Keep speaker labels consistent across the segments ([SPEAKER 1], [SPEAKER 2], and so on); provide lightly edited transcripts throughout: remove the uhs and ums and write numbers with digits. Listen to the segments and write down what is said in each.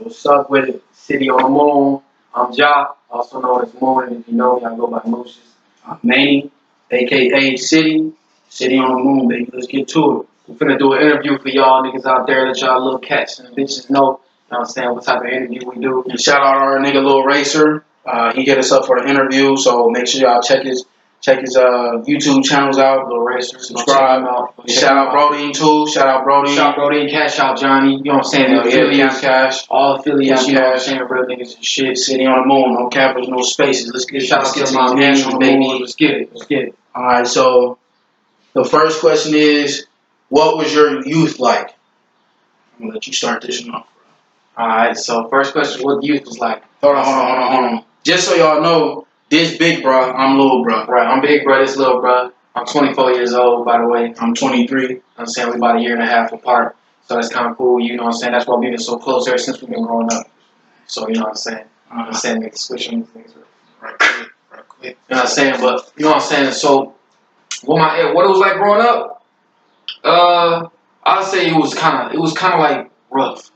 [SPEAKER 1] What's up with it? City on the Moon. I'm Ja, also known as Moon. And if you know me, I go by Mooses. I'm Manny, aka City. City on the Moon, baby. Let's get to it. We're finna do an interview for y'all niggas out there. Let y'all little cats and bitches know, you know what I'm saying, what type of interview we do.
[SPEAKER 2] And shout out our nigga Lil Racer. He hit us up for the interview, so make sure y'all check his YouTube channels out.
[SPEAKER 1] Lil Racer.
[SPEAKER 2] Subscribe. Shout out Brody too. Shout out Brody.
[SPEAKER 1] Shout out Brody and Cash Out Johnny. You know what I'm saying?
[SPEAKER 2] Cash.
[SPEAKER 1] All affiliates, you know what I'm
[SPEAKER 2] Cash.
[SPEAKER 1] saying? Real niggas and shit.
[SPEAKER 2] City on the Moon. No capitals, no spaces. Let's get
[SPEAKER 1] Shout out
[SPEAKER 2] to
[SPEAKER 1] to my
[SPEAKER 2] these
[SPEAKER 1] man
[SPEAKER 2] answers,
[SPEAKER 1] on the
[SPEAKER 2] baby.
[SPEAKER 1] moon. Let's get it. Let's get it.
[SPEAKER 2] Alright, so the first question is, what was your youth like? I'm gonna let you start this one off.
[SPEAKER 1] Alright, so first question, what youth was like?
[SPEAKER 2] Hold on. Just so y'all know, this big bruh, I'm little bruh.
[SPEAKER 1] Right, I'm big bruh, this little bruh. I'm 24 years old, by the way.
[SPEAKER 2] I'm 23.
[SPEAKER 1] I'm saying we about a year and a half apart. So that's kind of cool, you know what I'm saying? That's why we've been so close ever since we've been growing up. So, you know what I'm saying? I'm saying niggas switching things
[SPEAKER 2] right quick.
[SPEAKER 1] You know what I'm saying? But, you know what I'm saying? So, what it was like growing up, I'd say it was kind of like rough,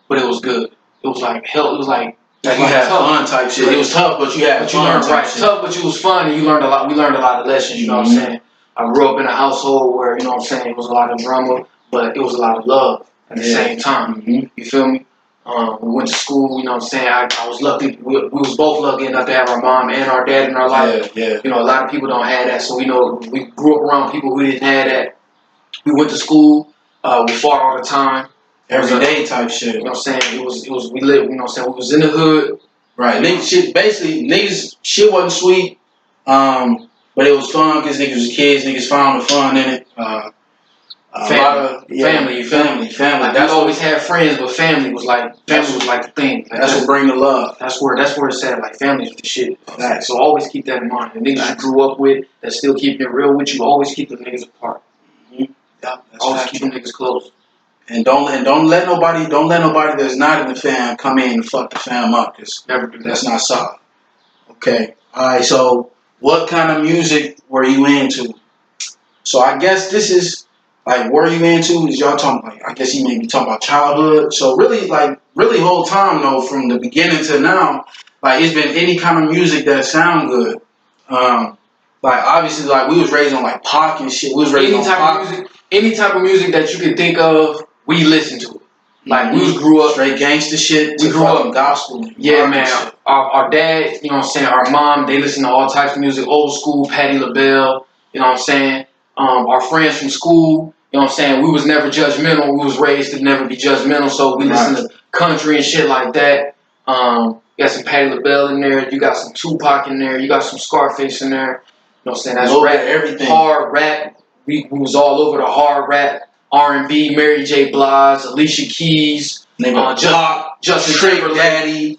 [SPEAKER 1] but it was good. It was like hell. It was like
[SPEAKER 2] you had fun type shit. It was tough, but you had fun.
[SPEAKER 1] Learned, right? Tough, but you was fun, and you learned a lot. We learned a lot of lessons. You know what I'm saying? I grew up in a household where, you know what I'm saying, it was a lot of drama, but it was a lot of love at the same time. You feel me? We went to school. You know what I'm saying? I was lucky. We was both lucky enough to have our mom and our dad in our life.
[SPEAKER 2] Yeah.
[SPEAKER 1] You know, a lot of people don't have that, so we know we grew up around people who didn't have that. We went to school. We fought all the time.
[SPEAKER 2] Every day type shit.
[SPEAKER 1] You know what I'm saying? It was we lived, you know what I'm saying? We was in the hood.
[SPEAKER 2] Right. Niggas shit wasn't sweet. But it was fun because niggas was kids, niggas found the fun in it.
[SPEAKER 1] Family. Like,
[SPEAKER 2] That's
[SPEAKER 1] we always had friends, but family was like the thing. Like,
[SPEAKER 2] that's what bring the love.
[SPEAKER 1] That's where it's at. Like, family is the shit.
[SPEAKER 2] Facts.
[SPEAKER 1] So always keep that in mind. The niggas you grew up with that still keep it real with you, always keep the niggas apart. Always keep them niggas close.
[SPEAKER 2] And don't let nobody that's not in the fam come in and fuck the fam up, because that's not solid. Okay. Alright, so what kind of music were you into? So I guess this is like, were you into, is y'all talking, like, I guess you may be talking about childhood. So really whole time though, from the beginning to now, like, it's been any kind of music that sound good. Like, obviously, like, we was raised on like Pac and shit. We was raised on Pac.
[SPEAKER 1] Any type of music that you could think of, we listened to it. Like, we grew up
[SPEAKER 2] straight gangster shit.
[SPEAKER 1] We grew up
[SPEAKER 2] gospel.
[SPEAKER 1] Yeah, man. Our dad, you know what I'm saying, our mom, they listen to all types of music, old school, Patti LaBelle, you know what I'm saying. Our friends from school, you know what I'm saying, we was never judgmental. We was raised to never be judgmental, so we listen to country and shit like that. You got some Patti LaBelle in there, you got some Tupac in there, you got some Scarface in there. You know what I'm saying? That's rap,
[SPEAKER 2] everything.
[SPEAKER 1] Hard rap. We was all over the hard rap, R&B, Mary J. Blige, Alicia Keys, Justin
[SPEAKER 2] Trick Daddy,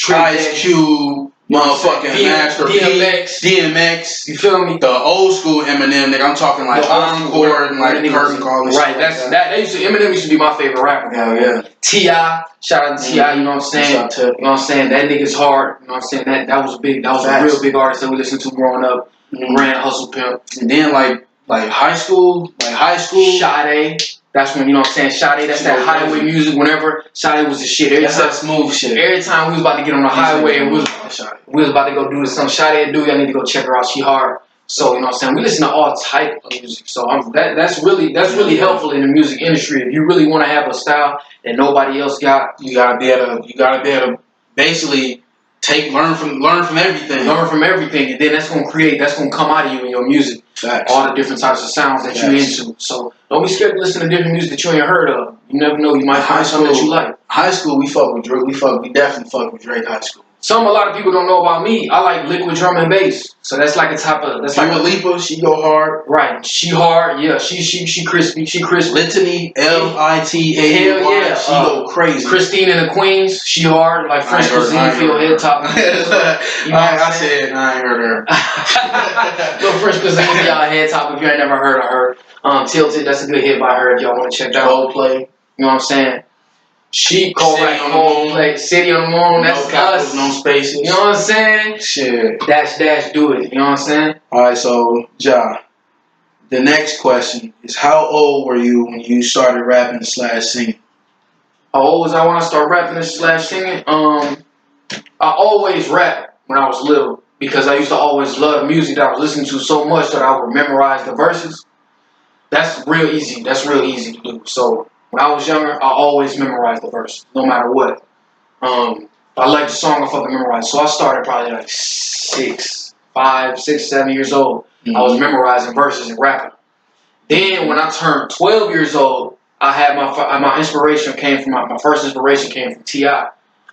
[SPEAKER 2] Ice Cube, motherfucking Master DMX.
[SPEAKER 1] You feel me?
[SPEAKER 2] The old school Eminem, nigga. I'm talking like Encore and like curtain call and
[SPEAKER 1] right, Eminem used to be my favorite rapper.
[SPEAKER 2] Yeah.
[SPEAKER 1] T.I., shout out to T.I., you know what I'm saying? You know what I'm saying? That nigga's hard. You know what I'm saying? That was big. That was a real big artist that we listened to growing up. Grand Hustle Pimp.
[SPEAKER 2] And then like high school.
[SPEAKER 1] Sade. That's when, you know what I'm saying, Sade, that's that highway music. Whenever Sade was the shit.
[SPEAKER 2] That's that smooth shit.
[SPEAKER 1] Every time we was about to get on the highway and we was about to go do something Sade do, y'all need to go check her out. She hard. So, you know what I'm saying, we listen to all type of music. So that's really helpful in the music industry. If you really want to have a style that nobody else got,
[SPEAKER 2] you gotta be able to basically learn from everything.
[SPEAKER 1] Learn from everything, and then that's gonna come out of you in your music.
[SPEAKER 2] Facts.
[SPEAKER 1] All the different types of sounds that you're into. So don't be scared to listen to different music that you ain't heard of. You never know, you might find something that you like.
[SPEAKER 2] High school, we fuck with Drake. We definitely fuck with Drake. High school.
[SPEAKER 1] A lot of people don't know about me. I like liquid drum and bass. So that's like a type of
[SPEAKER 2] Lipa, she go hard.
[SPEAKER 1] Right. She hard, yeah. She crispy.
[SPEAKER 2] Litany, L-I-T-A-Y.
[SPEAKER 1] Hell yeah.
[SPEAKER 2] She go crazy.
[SPEAKER 1] Christine and the Queens, she hard. Like French cuisine for your head top.
[SPEAKER 2] I ain't heard her.
[SPEAKER 1] Little French cuisine for y'all head top if you ain't never heard of her. Tilted, that's a good hit by her if y'all want to check that out.
[SPEAKER 2] Coldplay.
[SPEAKER 1] You know what I'm saying? She called like Coldplay, City on the Moon, that's us.
[SPEAKER 2] No spaces.
[SPEAKER 1] You know what I'm saying?
[SPEAKER 2] Shit.
[SPEAKER 1] Dash, do it. You know what I'm saying?
[SPEAKER 2] Alright, so, Ja, the next question is, how old were you when you started rapping / singing?
[SPEAKER 1] How old was I when I started rapping and slash singing? I always rap when I was little because I used to always love the music that I was listening to so much that I would memorize the verses. That's real easy. That's real easy to do. So when I was younger, I always memorized the verse, no matter what. If I liked the song, I fucking memorized. So I started probably like 7 years old. Mm-hmm. I was memorizing verses and rapping. Then when I turned 12 years old, I had my inspiration came from my first inspiration came from T.I.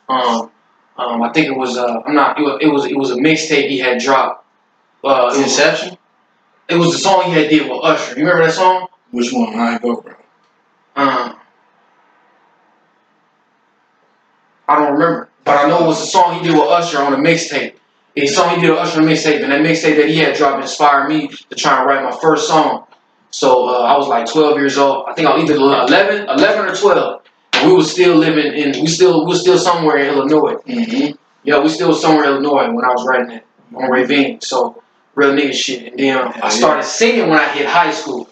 [SPEAKER 1] I think it was it was a mixtape he had dropped.
[SPEAKER 2] Inception.
[SPEAKER 1] It was the song he had did with Usher. You remember that song?
[SPEAKER 2] Which one? I go, bro.
[SPEAKER 1] I don't remember, but I know it was the song he did with Usher on a mixtape. The song he did with Usher on a mixtape, and that mixtape that he had dropped inspired me to try and write my first song. So I was like 12 years old. I think I was either 11 or 12. And we were still living we were still somewhere in Illinois. Mm-hmm. Yeah, we still somewhere in Illinois when I was writing that on Ravine. So real nigga shit. And then I started singing when I hit high school.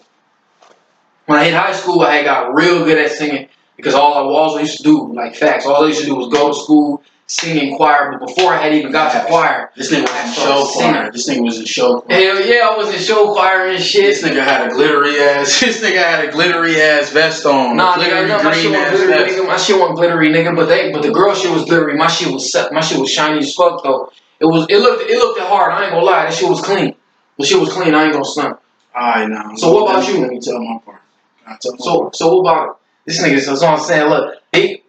[SPEAKER 1] When I hit high school, I had got real good at singing because all I also used to do, like facts, all I used to do was go to school, sing in choir. But before I had even got to choir,
[SPEAKER 2] this nigga was in show choir. This nigga was in show choir.
[SPEAKER 1] Hell yeah, I was in show choir and shit.
[SPEAKER 2] This nigga had a glittery ass. This nigga had a glittery ass vest on.
[SPEAKER 1] Nah, nigga, my shit wasn't glittery, nigga. My shit wasn't glittery, nigga. But the girl shit was glittery. My shit was shiny as fuck though. It looked hard. I ain't gonna lie. That shit was clean. The shit was clean. I ain't gonna stunt.
[SPEAKER 2] Alright, now.
[SPEAKER 1] So what about you?
[SPEAKER 2] Let me tell my part.
[SPEAKER 1] So what about this nigga? So what I'm saying, look,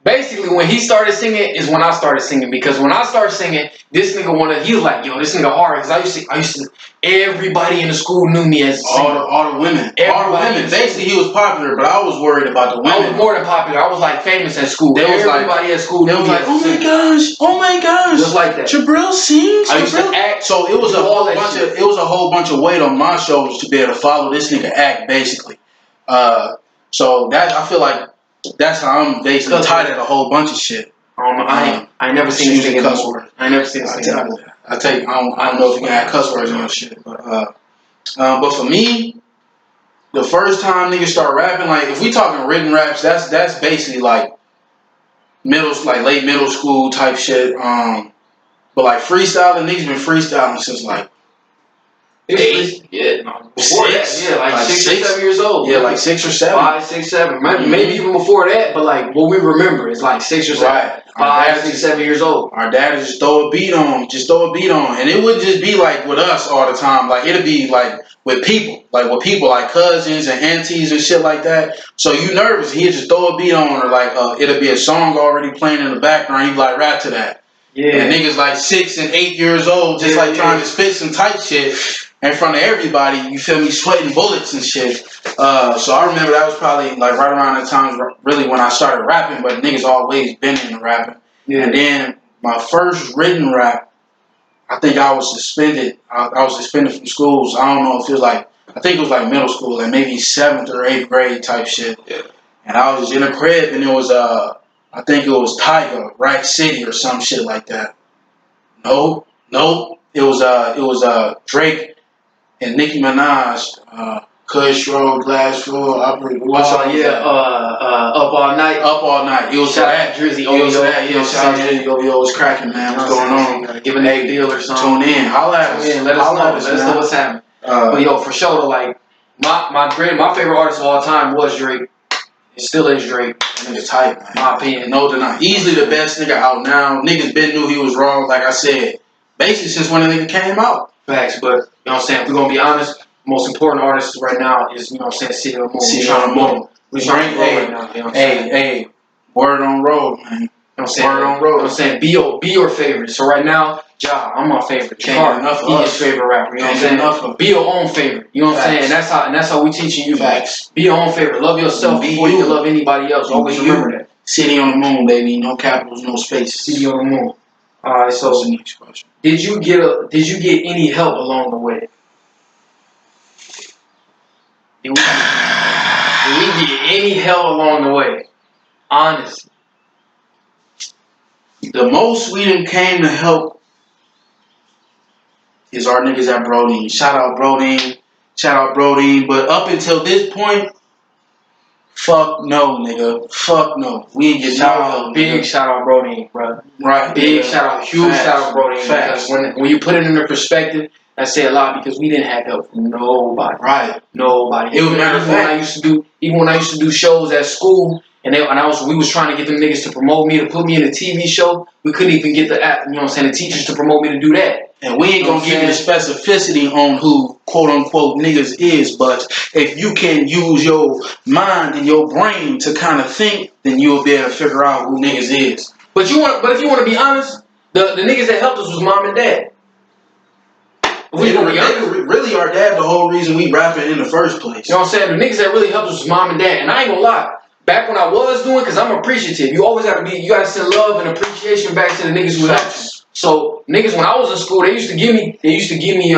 [SPEAKER 1] basically when he started singing is when I started singing because when I started singing, this nigga he was like, yo, this nigga hard because I used to everybody in the school knew me as a singer.
[SPEAKER 2] All the women. Basically, he was popular, but I was worried about the women.
[SPEAKER 1] I was more than popular. I was like famous at school. Everybody at school.
[SPEAKER 2] They was like, oh my gosh,
[SPEAKER 1] just like that.
[SPEAKER 2] Jabril sings.
[SPEAKER 1] I used to act.
[SPEAKER 2] So it was a whole bunch of weight on my shoulders to be able to follow this nigga act, basically. So that I feel like that's how I'm basically tied at a whole bunch of shit.
[SPEAKER 1] I never seen this nigga cuss word. I never seen this nigga.
[SPEAKER 2] I don't know if you can add cuss words in your shit, but for me, the first time niggas start rapping, like if we talking written raps, that's basically like late middle school type shit. But like freestyling, niggas been freestyling since like 8,
[SPEAKER 1] before that, like 6 or 7 years old.
[SPEAKER 2] Yeah, like 6 or 7.
[SPEAKER 1] 5, 6, 7. Maybe even before that, but like what we remember is like 6 or 7.
[SPEAKER 2] Right.
[SPEAKER 1] 5, 6, 7 years old.
[SPEAKER 2] Our dad would just throw a beat on. And it wouldn't just be like with us all the time. Like it'd be like with people. Like cousins and aunties and shit like that. So you nervous, he'd just throw a beat on or like it'll be a song already playing in the background, you'd like rap to that. Yeah. And niggas like 6 and 8 years old just trying to spit some tight shit in front of everybody, you feel me, sweating bullets and shit. So I remember that was probably like right around the time really when I started rapping, but niggas always been into rapping. Yeah. And then my first written rap, I think I was suspended. I was suspended from schools. I don't know if it was I think it was like middle school, like maybe 7th or 8th grade type shit. Yeah. And I was in a crib and it was I think it was Tyga, Rack City or some shit like that. Nope. It was Drake and Nicki Minaj, Kush Road, Glass Floor,
[SPEAKER 1] Up All Night.
[SPEAKER 2] Up All Night. It was
[SPEAKER 1] shout out Drizzy.
[SPEAKER 2] Shout out Drizzy. Yo, what's cracking, man? What's going on?
[SPEAKER 1] Give a nigga deal or something.
[SPEAKER 2] Tune in. Holla at us.
[SPEAKER 1] Let us know what's happening. But yo, for sure, like my favorite artist of all time was Drake. It still is Drake.
[SPEAKER 2] Nigga tight, man.
[SPEAKER 1] My opinion.
[SPEAKER 2] No deny. Easily the best nigga out now. Niggas been knew he was wrong, like I said. Basically since when the nigga came out.
[SPEAKER 1] Facts, but you know what I'm saying? If we're gonna be honest, the most important artist right now is, you know what I'm saying, CityOnTheMoon. We're trying to roll right now. You know what I'm saying?
[SPEAKER 2] Hey, word on road, man.
[SPEAKER 1] You know what I'm saying? Word on road. You know what I'm saying? Be your favorite. So right now, Ja, I'm my favorite.
[SPEAKER 2] Can't enough of us.
[SPEAKER 1] His favorite rapper. You know what I'm saying? Be your own favorite. You know what I'm saying? And that's how we teaching you.
[SPEAKER 2] Facts.
[SPEAKER 1] Be your own favorite. Love yourself before you can love anybody else. Always remember that.
[SPEAKER 2] City on the moon, baby. No capitals, no spaces.
[SPEAKER 1] City on the moon. All right. So
[SPEAKER 2] what's the next question?
[SPEAKER 1] Did you get any help along the way? Did we get any help along the way? Honestly.
[SPEAKER 2] The most we done came to help is our niggas at Brodeen. Shout out Brodeen. But up until this point, Fuck no, nigga. Fuck no. We ain't get no help.
[SPEAKER 1] Big shout out Brody, bro.
[SPEAKER 2] Right.
[SPEAKER 1] Big shout out, huge shout out Brody. Because when you put it into perspective, I say a lot because we didn't have help from nobody.
[SPEAKER 2] Right.
[SPEAKER 1] Nobody. Even when I used to do shows at school, and we was trying to get them niggas to promote me, to put me in a TV show. We couldn't even get the teachers to promote me to do that.
[SPEAKER 2] And we ain't gonna give you the specificity on who quote unquote niggas is, but if you can use your mind and your brain to kind of think, then you'll be able to figure out who niggas is.
[SPEAKER 1] But if you want to be honest, the niggas that helped us was mom and dad.
[SPEAKER 2] Really, our dad, the whole reason we rapping in the first place.
[SPEAKER 1] You know what I'm saying? The niggas that really helped us was mom and dad. And I ain't gonna lie, back when I was doing, because I'm appreciative. You gotta send love and appreciation back to the niggas who helped you. So niggas, when I was in school, they used to help me. They used to give me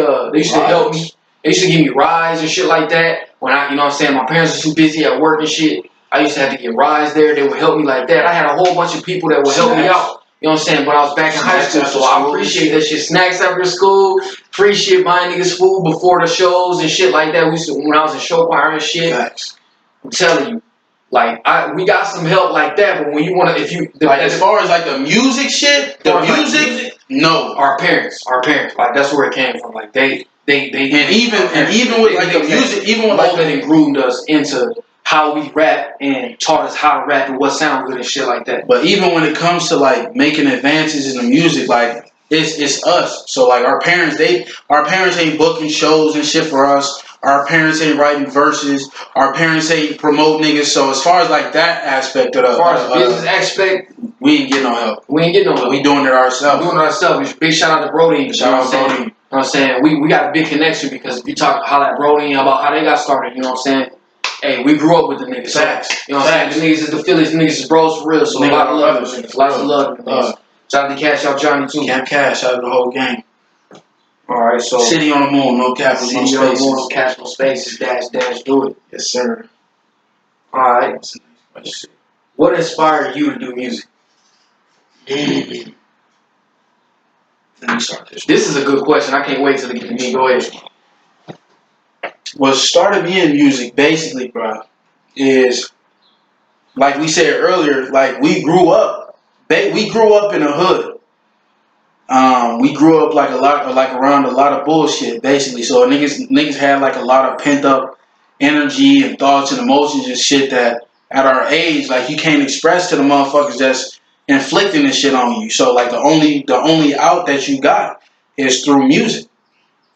[SPEAKER 1] rides and shit like that. When you know what I'm saying, my parents were too busy at work and shit. I used to have to get rides there. They would help me like that. I had a whole bunch of people that would help me out. You know what I'm saying? But I was back in high school, so I appreciate that shit. Snacks after school, free shit, buying niggas food before the shows and shit like that. When I was in show choir and shit.
[SPEAKER 2] Facts.
[SPEAKER 1] I'm telling you, like we got some help like that. But when you wanna,
[SPEAKER 2] as far as like the music shit, no.
[SPEAKER 1] Our parents, like that's where it came from. Like they
[SPEAKER 2] even with like the music, even with like
[SPEAKER 1] and groomed us into how we rap and taught us how to rap and what sound good and shit like that.
[SPEAKER 2] But even when it comes to like making advances in the music, like it's us. So like our parents ain't booking shows and shit for us. Our parents ain't writing verses. Our parents ain't promote niggas. So as far as like that aspect of the
[SPEAKER 1] business aspect,
[SPEAKER 2] we ain't getting no help.
[SPEAKER 1] We
[SPEAKER 2] doing it ourselves.
[SPEAKER 1] Big shout out to Brody.
[SPEAKER 2] Shout out Brody.
[SPEAKER 1] You know what I'm saying? We got a big connection because if you talk holla at Brody about how they got started, you know what I'm saying? Hey, we grew up with the niggas.
[SPEAKER 2] Facts.
[SPEAKER 1] You know what I'm saying? The niggas is the Phillies, the niggas is bros for real. So a lot of love. Lots of love. Shout out to Cash Out Johnny too.
[SPEAKER 2] Camp Cash, out of the whole gang.
[SPEAKER 1] Alright, so
[SPEAKER 2] City on the Moon, no capitals, no spaces.
[SPEAKER 1] City on the Moon, no capitals, no spaces, dash, do it.
[SPEAKER 2] Yes, sir.
[SPEAKER 1] Alright. What inspired you to do music?
[SPEAKER 2] Let me start this.
[SPEAKER 1] This is a good question. I can't wait till they get to me. Go ahead.
[SPEAKER 2] What started me in music, basically, bro, is like we said earlier. Like we grew up in a hood. We grew up around a lot of bullshit, basically. So niggas had like a lot of pent up energy and thoughts and emotions and shit that at our age, like you can't express to the motherfuckers that's inflicting this shit on you. So like the only out that you got is through music.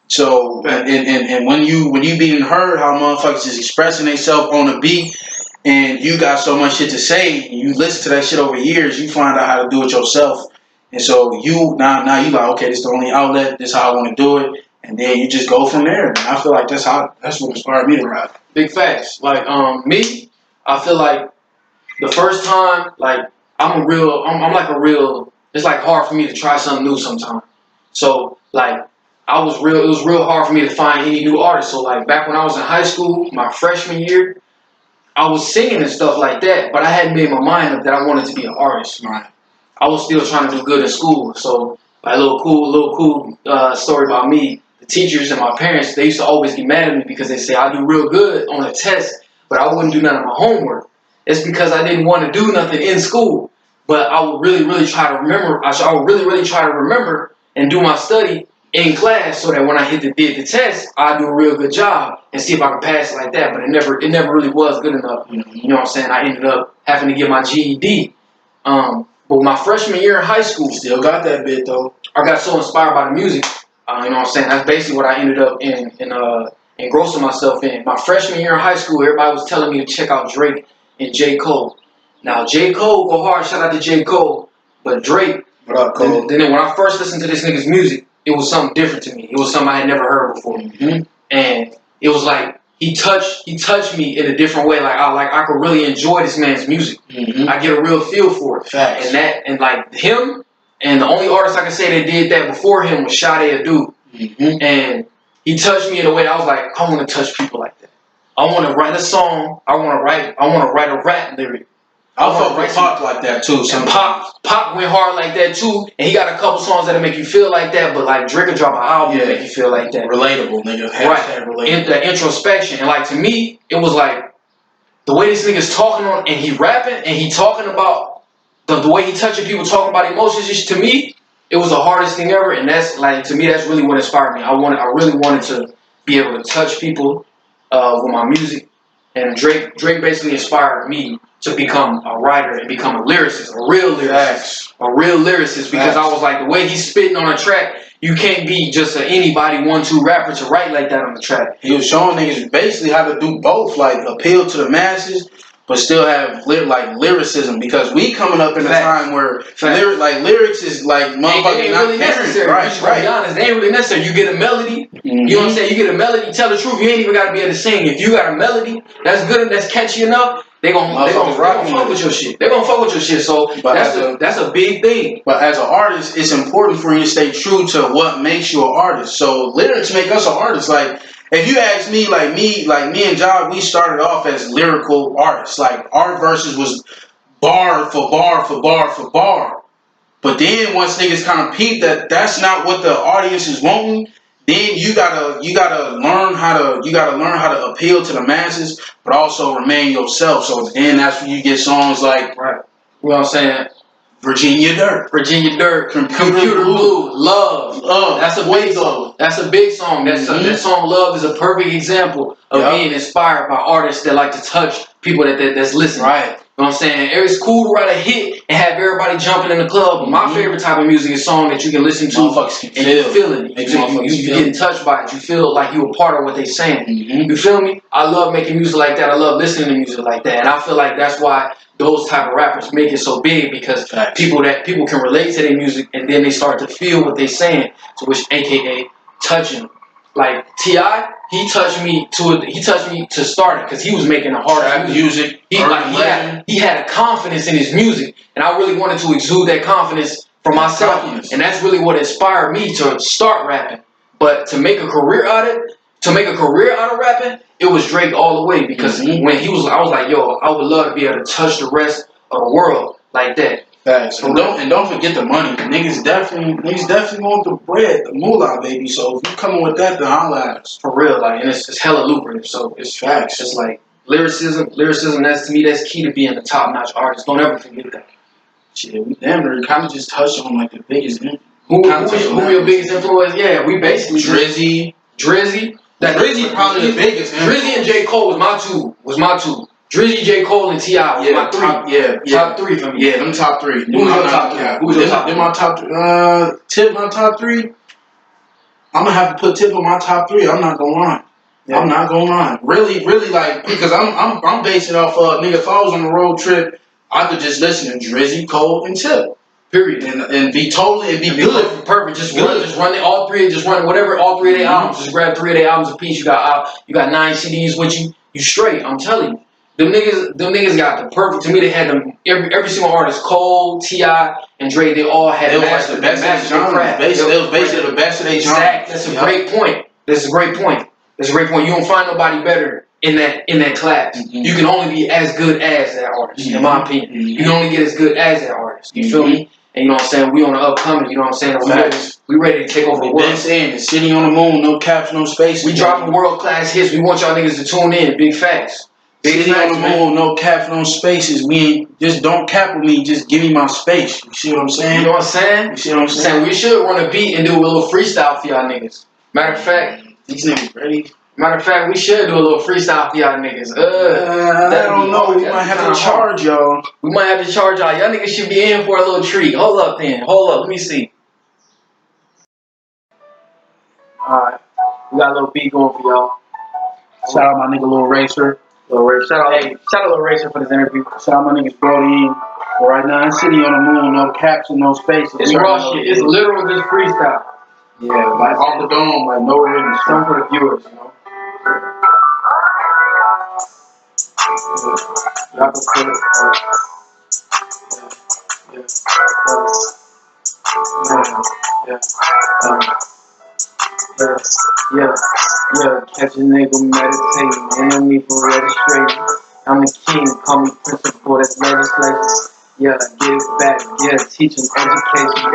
[SPEAKER 2] So and when you being heard how motherfuckers is expressing themselves on a beat, and you got so much shit to say, and you listen to that shit over years, you find out how to do it yourself. And so you now you like, okay, this is the only outlet, this is how I want to do it, and then you just go from there. And I feel like that's what inspired me to rap.
[SPEAKER 1] Big facts. Like me, I feel like the first time, like I'm like a real. It's like hard for me to try something new sometimes. So like it was real hard for me to find any new artists. So like back when I was in high school, my freshman year, I was singing and stuff like that, but I hadn't made my mind up that I wanted to be an artist.
[SPEAKER 2] Right.
[SPEAKER 1] I was still trying to do good in school. So like a little cool story about me. The teachers and my parents, they used to always get mad at me because they say I do real good on a test, but I wouldn't do none of my homework. It's because I didn't want to do nothing in school. But I would really try to remember. I would really try to remember and do my study in class so that when I did the test, I'd do a real good job and see if I could pass it like that. But it never really was good enough. You know what I'm saying? I ended up having to get my GED. But my freshman year in high school,
[SPEAKER 2] still got that bit though.
[SPEAKER 1] I got so inspired by the music. You know what I'm saying? That's basically what I ended up engrossing myself in. My freshman year in high school, everybody was telling me to check out Drake and J. Cole. Now, J. Cole go hard. Shout out to J. Cole. But Drake,
[SPEAKER 2] what up, Cole?
[SPEAKER 1] Then when I first listened to this nigga's music, it was something different to me. It was something I had never heard before.
[SPEAKER 2] Mm-hmm.
[SPEAKER 1] And it was like he touched me in a different way. Like I could really enjoy this man's music.
[SPEAKER 2] Mm-hmm.
[SPEAKER 1] I get a real feel for it.
[SPEAKER 2] Facts.
[SPEAKER 1] And like him, and the only artist I can say that did that before him was Sade Adu.
[SPEAKER 2] Mm-hmm.
[SPEAKER 1] And he touched me in a way that I was like, I want to touch people like that. I want to write a song. I want to write a rap lyric.
[SPEAKER 2] I fuck with Pop like that too.
[SPEAKER 1] And Pop went hard like that too. And he got a couple songs that'll make you feel like that. But like Drake will drop an album that make you feel like that.
[SPEAKER 2] Relatable, nigga.
[SPEAKER 1] Right.
[SPEAKER 2] Relatable.
[SPEAKER 1] The introspection. And like to me, it was like the way this nigga's talking on, and he rapping, and he talking about the way he touching people, talking about emotions. Just, to me, it was the hardest thing ever, and that's like, to me, that's really what inspired me. I really wanted to be able to touch people with my music, and Drake basically inspired me to become a writer and become a lyricist, a real lyricist, because I was like, the way he's spitting on a track, you can't be just anybody 1-2 rapper to write like that on the track.
[SPEAKER 2] He was showing niggas basically how to do both, like appeal to the masses, but still have lyricism, because we coming up in a time where lyrics is like motherfucking not
[SPEAKER 1] really necessary.
[SPEAKER 2] Right.
[SPEAKER 1] To be honest, they ain't really necessary. You get a melody, you know what I'm saying? You get a melody, tell the truth. You ain't even got to be able to sing. If you got a melody that's good, that's catchy enough, they gonna fuck with your shit. They gonna fuck with your shit. So that's a big thing.
[SPEAKER 2] But as an artist, it's important for you to stay true to what makes you an artist. So lyrics make us an artist. Like, if you ask me, like me and Job, we started off as lyrical artists. Like, our verses was bar for bar for bar for bar. But then once niggas kind of peep that that's not what the audience is wanting, then you gotta learn how to appeal to the masses, but also remain yourself. So then that's when you get songs like,
[SPEAKER 1] you know what I'm saying?
[SPEAKER 2] Virginia Dirt,
[SPEAKER 1] Computer Blue, Love. That's a big song. That song Love is a perfect example of being inspired by artists that like to touch people that's listening.
[SPEAKER 2] Right.
[SPEAKER 1] You know what I'm saying? It's cool to write a hit and have everybody jumping in the club, but my favorite type of music is a song that you can listen to and you feel it. You getting touched by it. You feel like you a part of what they saying. You feel me? I love making music like that. I love listening to music like that. And I feel like that's why those type of rappers make it so big, because people can relate to their music, and then they start to feel what they saying. So, which AKA touching. Like T.I., he touched me to start it, because he was making a hard
[SPEAKER 2] music.
[SPEAKER 1] He had a confidence in his music, and I really wanted to exude that confidence for myself, and that's really what inspired me to start rapping. But to make a career out of rapping, it was Drake all the way, because when I was like, yo, I would love to be able to touch the rest of the world like that.
[SPEAKER 2] Facts. And don't forget the money. Niggas definitely want the bread, the moolah, baby. So if you coming with that, then I'll ask.
[SPEAKER 1] For real, like, and it's hella lucrative. So it's facts. It's like lyricism. That's, to me, that's key to being a top notch artist. Don't ever forget that.
[SPEAKER 2] Shit, we damn near kind of just touched on like the biggest.
[SPEAKER 1] Who your biggest influence? Yeah, we basically
[SPEAKER 2] Drizzy.
[SPEAKER 1] Drizzy
[SPEAKER 2] probably the biggest.
[SPEAKER 1] Drizzy and J. Cole was my two. Drizzy, J. Cole, and T.I. was my three. Top three for me.
[SPEAKER 2] Yeah, them top three.
[SPEAKER 1] Who was your top three? Who was your top three?
[SPEAKER 2] My top three. Tip my top three. I'm gonna have to put Tip on my top three. I'm not gonna lie. Yeah. I'm not gonna lie. Really, like, because I'm basing off of, nigga, if I was on a road trip, I could just listen to Drizzy, Cole, and Tip. Period. And be good.
[SPEAKER 1] Perfect. Just run all three. Just run whatever all three of their albums. Just grab 3 of their albums a piece. You got 9 CDs with you. You straight. I'm telling you. Them niggas got the perfect. To me, they had them. Every single artist, Cole, T.I., and Dre, they all had
[SPEAKER 2] the best of their genre. They was basically the best of their genre.
[SPEAKER 1] That's a great point. That's a great point. You don't find nobody better in that class. You can only be as good as that artist, in my opinion. You can only get as good as that artist. You feel me? And you know what I'm saying? We on the upcoming. You know what I'm saying? We ready to take over the world.
[SPEAKER 2] Been saying the city on the moon, no caps, no spaces.
[SPEAKER 1] We dropping world class hits. We want y'all niggas to tune in. Big facts.
[SPEAKER 2] City on the moon, no caps, no spaces. Just don't cap with me. Just give me my space. You see what I'm saying?
[SPEAKER 1] You know what I'm saying?
[SPEAKER 2] You see what I'm saying?
[SPEAKER 1] We should run a beat and do a little freestyle for y'all niggas. Matter of fact,
[SPEAKER 2] these niggas ready.
[SPEAKER 1] Matter of fact, we should do a little freestyle for y'all niggas.
[SPEAKER 2] I don't know. We might have to charge y'all.
[SPEAKER 1] We might have to charge y'all. Y'all niggas should be in for a little treat. Hold up, then. Hold up. Let me see. Alright. We got a little beat going for y'all.
[SPEAKER 2] Shout out my nigga Lil Racer.
[SPEAKER 1] Shout out Lil Racer for this interview.
[SPEAKER 2] Shout out my niggas Brody. Right now, City on the moon, no caps and no spaces.
[SPEAKER 1] It's raw shit. It's literal just freestyle.
[SPEAKER 2] Yeah, like off the dome, like no written.
[SPEAKER 1] Some for the viewers, you know. Y'all can put it. Catch a nigga meditating, enemy for registration. I'm the king, call me principal, that's legislation. Yeah, get it back, yeah, teaching education.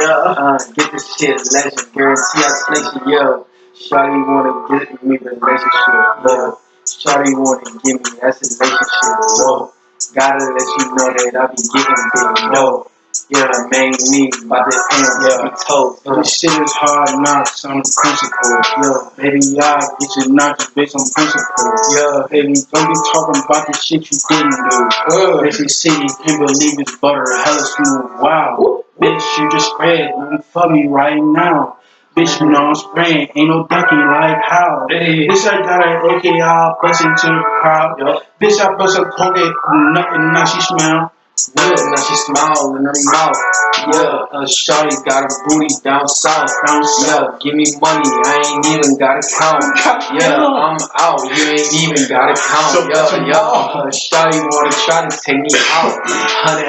[SPEAKER 1] Get this shit, legend, guarantee isolation. Yeah, shawty wanna get with me relationship. Yeah,
[SPEAKER 3] Shawty wanna give me, that's a relationship. Whoa. Gotta let you know that I be getting big. No. Yeah, main me, by the end, yeah. Toes.
[SPEAKER 2] This shit is hard knocks on the principle. Yeah, baby, y'all get your knocks based on principle. Yeah, baby, don't be talking about the shit you didn't do. Bitch, you see, you can't believe it's butter, hella smooth. Wow, bitch, you just spread nothing for me right now. Bitch, you know I'm spraying, ain't no ducking like how. Hey. Bitch, I got an AK, I'll bust into the crowd. Yep. Bitch, I bust a coke, nothing, now she smell.
[SPEAKER 3] Yeah, now she smile in her mouth. Yeah, shawty got a booty down south. Yeah, give me money, I ain't even gotta count. Yeah, I'm out, you ain't even gotta count. Yeah, shawty wanna try to take me out.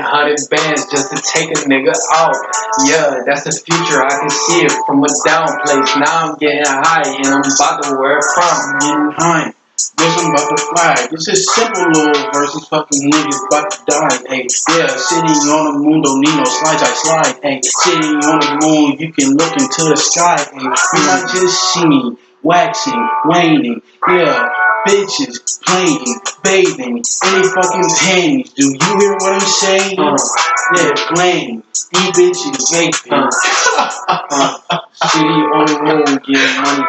[SPEAKER 3] 100 bands just to take a nigga out. Yeah, that's the future, I can see it from a down place. Now I'm getting high and I'm about to wear a prom.
[SPEAKER 2] I'm getting high. Bitch, I'm about to fly. This is simple little versus fucking niggas about to die. Hey, yeah, city on the moon, don't need no slides, I slide. Hey, city on the moon, you can look into the sky. Hey, you might just see me waxing, waning. Yeah, bitches playing, bathing, any fucking panties. Do you hear what I'm saying? Yeah, playing. These bitches vaping.
[SPEAKER 3] City on the moon, getting money.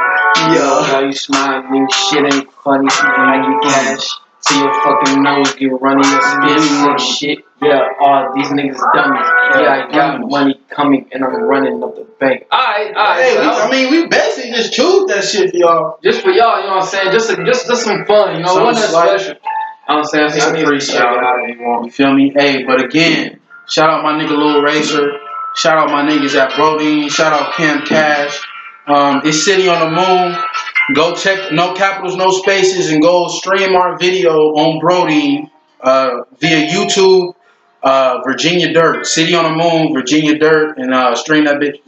[SPEAKER 3] Yo, why you smiling? Shit ain't funny. I get cash till your fucking nose get runny. Your spin sick shit. Yeah, all these niggas dummies. Yeah, I got money coming and I'm running up the bank. Alright.
[SPEAKER 2] Hey, we basically just choose that shit for y'all.
[SPEAKER 1] Just for y'all, you know what I'm saying? Just some fun, you know? One that's special. You know what I'm saying?
[SPEAKER 2] It's a free shout. You feel me? Hey, but again, shout out my nigga Lil Racer. Shout out my niggas at Brody. Shout out Cam Cash. It's City on the Moon. Go check no capitals, no spaces, and go stream our video on Brody via YouTube. Virginia Dirt, City on the Moon, Virginia Dirt, and stream that bit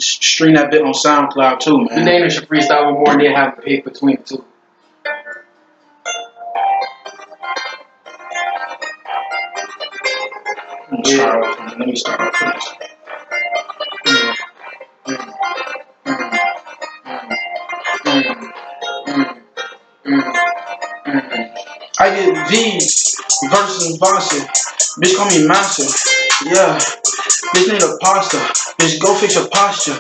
[SPEAKER 2] on SoundCloud too, man.
[SPEAKER 1] You named it your freestyle with more than have to pick between the two.
[SPEAKER 2] Let me start off with this. I get V's versus Bossy. Bitch call me master. Yeah. Bitch need a pasta. Bitch go fix your posture.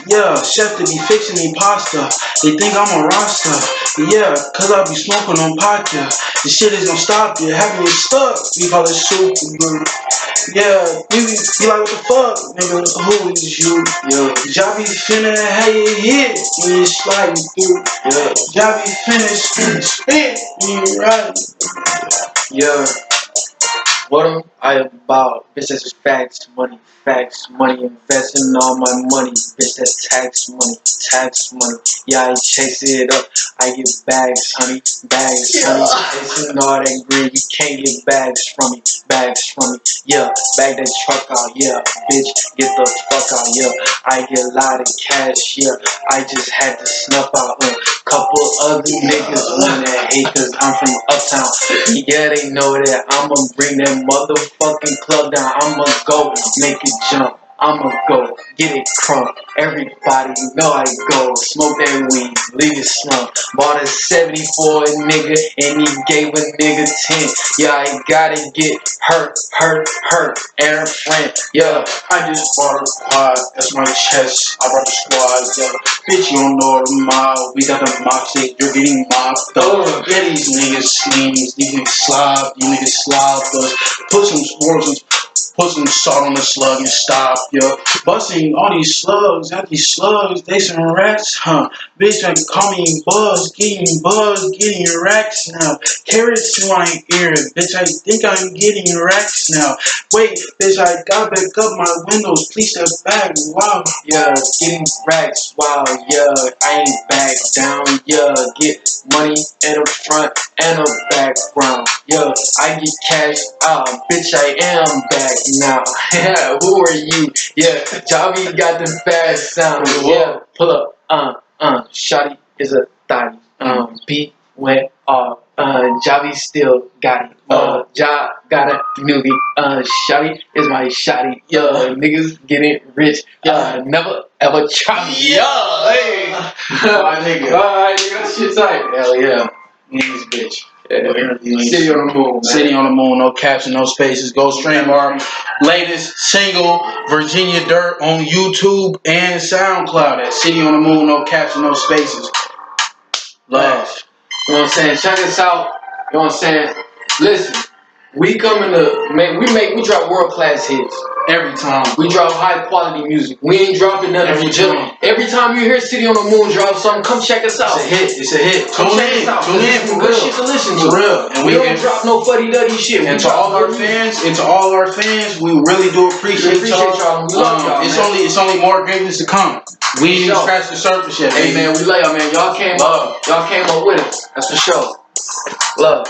[SPEAKER 2] Yeah, chef to be fixing me pasta. They think I'm a roster. Yeah, cause I be smoking on vodka. The shit is gonna stop you, having you stuck. We call it super good. Yeah, you be like, what the fuck, nigga? Who is you? Yeah, Jobby finna have you hit when you slide through. Yeah, Jobby finna spit when you ride.
[SPEAKER 3] Yeah. What am I about? Bitch, that's facts, money, investing all my money. Bitch, that's tax money. Yeah, I chase it up, I get bags, honey, honey. Chasing all that green, you can't get bags from me. Yeah, bag that truck out, yeah, bitch, get the fuck out, yeah. I get a lot of cash, yeah, I just had to snuff out, couple other niggas wanna hate cause I'm from uptown. Yeah, they know that I'ma bring that motherfucking club down. I'ma go make it jump. I'ma go get it crunk. Everybody know I go smoke that weed, leave it slump. Bought a 74 nigga and he gave a nigga 10. Yeah, I gotta get hurt, and her friend. Yeah,
[SPEAKER 2] I just bought a quad, that's my chest. I brought the squad, yeah. Bitch, you don't know the mob. We got the mob shit, you're getting mopped up. Yeah, these niggas slings, these niggas slob, Put some salt on the slug and stop, yo. Busting all these slugs, got these slugs, they some rats, huh? Bitch, I call me Buzz, getting racks now. Carrots in my ear, bitch, I think I'm getting racks now. Wait, bitch, I gotta back up my windows, please step back, wow.
[SPEAKER 3] Yeah, getting racks, wow, yeah, I ain't back down, yeah. Get money in the front and the background, yeah. I get cash out, bitch, I am back now. Yeah, who are you? Yeah, Jobby got the fast sound. Yeah, pull up. Shotty is a thotty. Beat went off. Jobby still got it. Job got a newbie. Shotty is my shotty. Yeah, niggas getting rich. Never ever try me.
[SPEAKER 2] Yeah, hey.
[SPEAKER 3] Alright, nigga, that shit tight.
[SPEAKER 2] Hell yeah. Niggas bitch.
[SPEAKER 1] City on the Moon, man.
[SPEAKER 2] City on the Moon, no caps and no spaces. Go stream our latest single, Virginia Dirt, on YouTube and SoundCloud at City on the Moon, no caps and no spaces. Love.
[SPEAKER 1] You know what I'm saying? Check us out. You know what I'm saying? Listen, we coming to we drop world class hits.
[SPEAKER 2] Every time.
[SPEAKER 1] We drop high quality music. We ain't dropping nothing
[SPEAKER 2] Every
[SPEAKER 1] for just
[SPEAKER 2] time.
[SPEAKER 1] every time you hear City on the Moon drop something, come check us out.
[SPEAKER 2] It's a hit. It's a hit.
[SPEAKER 1] Come check us out.
[SPEAKER 2] Tune in
[SPEAKER 1] Some
[SPEAKER 2] for
[SPEAKER 1] good
[SPEAKER 2] real.
[SPEAKER 1] shit to listen
[SPEAKER 2] For
[SPEAKER 1] to.
[SPEAKER 2] real. And
[SPEAKER 1] We don't drop no fuddy duddy shit.
[SPEAKER 2] And to all our fans, we really do appreciate y'all.
[SPEAKER 1] We love y'all, man.
[SPEAKER 2] It's only more greatness to come. We ain't even scratched the surface yet.
[SPEAKER 1] Hey man, we love y'all, man. Y'all came up with it. That's for sure. Love.